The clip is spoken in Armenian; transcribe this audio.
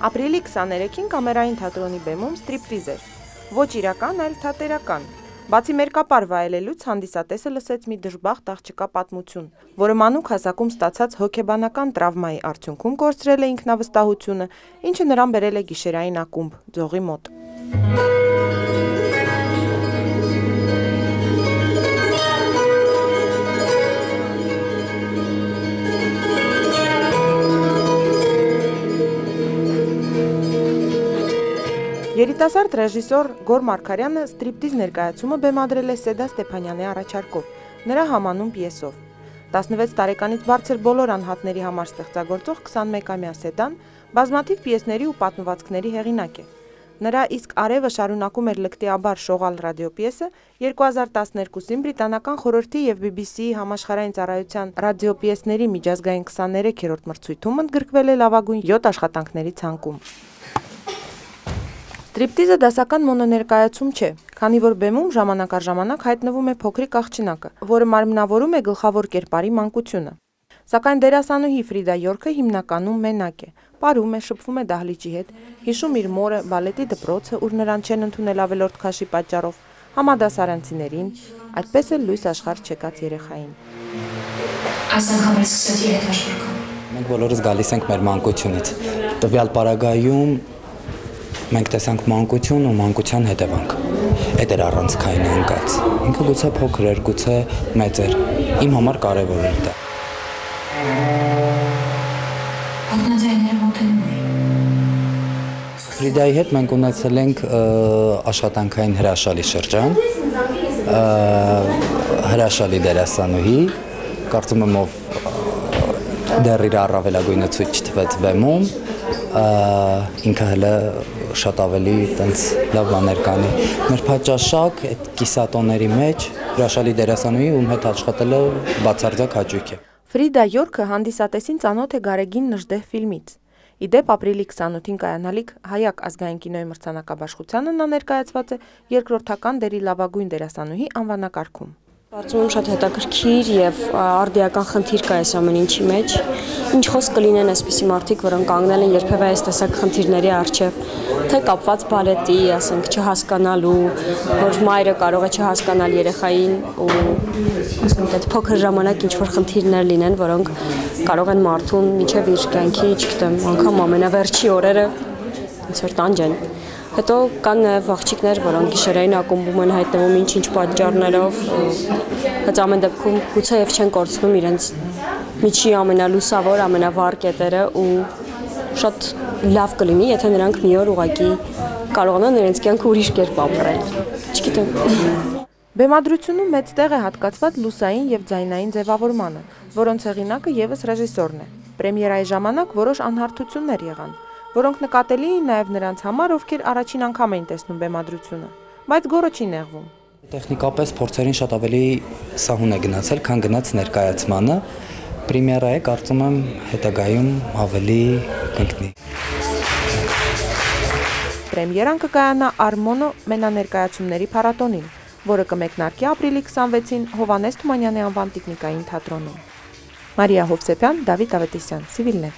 Ապրիլի 23-ին կամերային թատրոնի բեմում ստրիպտիզ էր, ոչ իրական, այլ թատերական։ Բացի մերկապար վայելելուց հանդիսատեսը լսեց մի դժբախտ աղջկա պատմություն, որը մանուկ հասակում ստացած հոգեբանական տրավմայի արդյունքում կորցրել է ինքնավստահությունը, ինչը նրան բերել է գիշերային ակումբ, ձողի մոտ։ Երիտասարդ ռեժիսոր Գոր Մարգարյանը ստրիպտիզ ներկայացումը բեմադրել է Սեդա Ստեփանյանի առաջարկով, նրա համանուն պիեսով։ 16 տարեկանից բարձր բոլոր անհատների համար ստեղծագործող 21-ամյա Սեդան բազմաթիվ պիեսների ու պատմվածքների հեղինակ է։ Նրա իսկ արևը շարունակում էր լկտիաբար շողալ ռադիոպիեսը 2012-ին բրիտանական խորհրդի և BBC-ի համաշխարհային ծառայության ռադիոպիեսների միջազգային 23-րդ մրցույթում ընդգրկվել է լավագույն 7 աշխատանքների ցանկում։ Ստրիպտիզը դասական մոնոներկայացում չէ, քանի որ բեմում ժամանակ առ ժամանակ հայտնվում է փոքրիկ աղջնակը, որը մարմնավորում է գլխավոր կերպարի մանկությունը։ Սակայն դերասանուհի Ֆրիդա Յորքը հիմնականում մենակ է, պարում է, շփվում է դահլիճի հետ, հիշում իր մորը, բալետի դպրոցը, ուր նրան չեն ընդունել ավելորդ քաշի պատճառով, համադասարանցիներին, այդպես էլ լույս աշխարհ չեկած երեխային։ Այս անգամ էլ սկսեցի հետաքրքրում։ Մենք բոլորս գալիս ենք մեր մանկությունից։ Տվյալ պարագայում մենք տեսանք մանկություն ու մանկության հետևանք։ Այդ էր առանցքային ընկած։ Ինքը գուցե փոքր էր, գուցե մեծ էր։ Իմ համար կարևոր էր դա։ Ակնաձայները մոտենում էին։ Ֆրիդայի հետ մենք ունեցել ենք աշխատանքային հրաշալի շրջան, հրաշալի դերասանուհի, կարծում եմ ով դեռ իր առավելագույնը ցույց չտվեց բեմում, ինքը հələ շատ ավելի տենց լավ բաներ կանի։ Նրբաճաշակ այդ կիսատոների մեջ հրաշալի դերասանուհի ում հետ աշխատելը բացարձակ հաճույք է։ Ֆրիդա Յորքը հանդիսատեսին ծանոթ է Գարեգին Նժդեհ ֆիլմից։ Իդեպ ապրիլի 28-ին կայանալիք Հայակ ազգային կինոյի մրցանակաբաշխությանը նա ներկայացված է երկրորդական դերի լավագույն դերասանուհի անվանակարգում։ Կարծում եմ շատ հետաքրքիր եւ արդիական խնդիր կա այս ամեն ինչի մեջ։ Ինչ խոսք կլինեն այսպիսի մարդիկ, որոնք կանգնել են երբևէ այս տեսակ խնդիրների առջև, թե կապված բալետի, ասենք, չհասկանալու, որ մայրը կարող է չհասկանալ երեխային ու ասենք այդ փոքր ժամանակ ինչ որ խնդիրներ լինեն, որոնք կարող են մարդուն միջև իր կյանքի, չգիտեմ, անգամ ամենավերջի օրերը ոնց որ տանջեն։ Հետո կան նաև աղջիկներ, որոնք գիշերային ակումբում են հայտնվում ինչ-ինչ պատճառներով, բայց ամեն դեպքում գուցե եւ չեն կորցնում իրենց միջի ամենալուսավոր, ամենավառ կետերը ու շատ լավ կլինի, եթե նրանք մի օր ուղղակի կարողանան իրենց կյանքը ուրիշ կերպ ապրել։ Չգիտեմ։ Բեմադրությունում մեծ տեղ է հատկացված լուսային եւ ձայնային ձևավորմանը, որոնց հեղինակը եւս ռեժիսորն է։ Պրեմիերայի ժամանակ որոշ անհարթություններ եղան, որոնք նկատելի էին նաև նրանց համար, ովքեր առաջին անգամ էին տեսնում բեմադրությունը, բայց գորը չի նեղվում։ Տեխնիկապես փորձերին շատ ավելի սահուն է գնացել, քան գնաց ներկայացմանը։ Պրեմիերա է, կարծում եմ, հետագայում ավելի կընկնի։ Պրեմիերան կկայանա Արմոնո մենաներկայացումների փառատոնին, որը կմեկնարկի ապրիլի 26-ին Հովհաննես Թումանյանի անվան տիկնիկային թատրոնում։ Մարիա Հովսեփյան, Դավիթ Ավետիսյան, Civilnet։